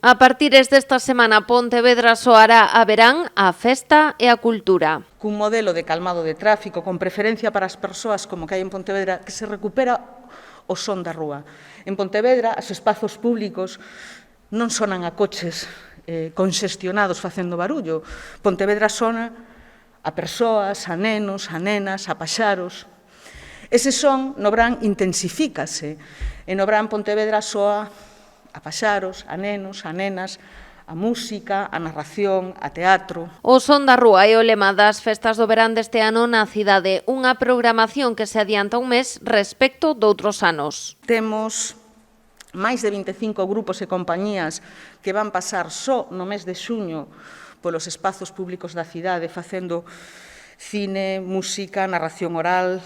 A partir desta semana, Pontevedra soará a verán, a festa e a cultura. Cun modelo de calmado de tráfico, con preferencia para as persoas como que hai en Pontevedra, que se recupera o son da rúa. En Pontevedra, os espazos públicos non sonan a coches conxestionados facendo barullo. Pontevedra sona a persoas, a nenos, a nenas, a paxaros. Ese son no Brán intensifícase, e no Brán Pontevedra soa a paxaros, a nenos, a nenas, a música, a narración, a teatro. O son da rúa é o lema das festas do verán deste ano na cidade, unha programación que se adianta un mes respecto doutros anos. Temos máis de 25 grupos e compañías que van pasar só no mes de xuño polos espazos públicos da cidade facendo cine, música, narración oral,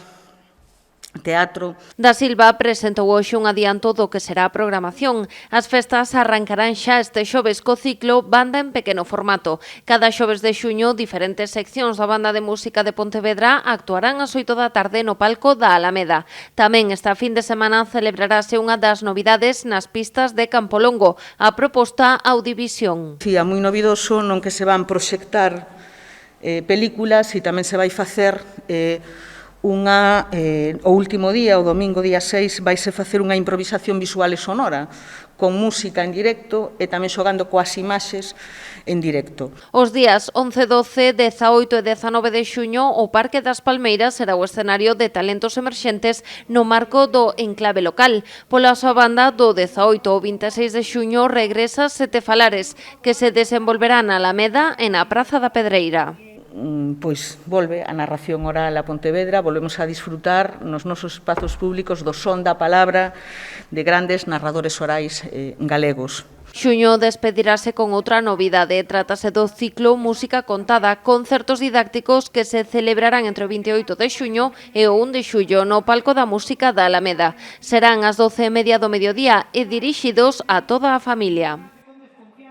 teatro. Da Silva presentou hoxe un adianto do que será a programación. As festas arrancarán xa este xoves co ciclo Banda en pequeno formato. Cada xoves de xuño, diferentes seccións da Banda de Música de Pontevedra actuarán ás 8 da tarde no palco da Alameda. Tamén esta fin de semana celebrarase unha das novidades nas pistas de Campolongo, a proposta Audivisión. Si, moi novidoso, non que se van proxectar películas e tamén se vai facer o último día, o domingo día 6, vaise facer unha improvisación visual e sonora con música en directo e tamén xogando coas imaxes en directo. Os días 11, 12, 18 e 19 de xuño, o Parque das Palmeiras será o escenario de talentos emerxentes no marco do enclave local. Pola súa banda, do 18 ao 26 de xuño, regresa Sete Falares, que se desenvolverá na Alameda e na Praza da Pedreira. Pois volve a narración oral a Pontevedra, volvemos a disfrutar nos nosos espazos públicos do son da palabra de grandes narradores orais galegos. Xuño despedirase con outra novidade. Trátase do ciclo Música Contada, concertos didácticos que se celebrarán entre o 28 de xuño e o 1 de xullo no Palco da Música da Alameda. Serán ás 12:30 do mediodía e dirixidos a toda a familia.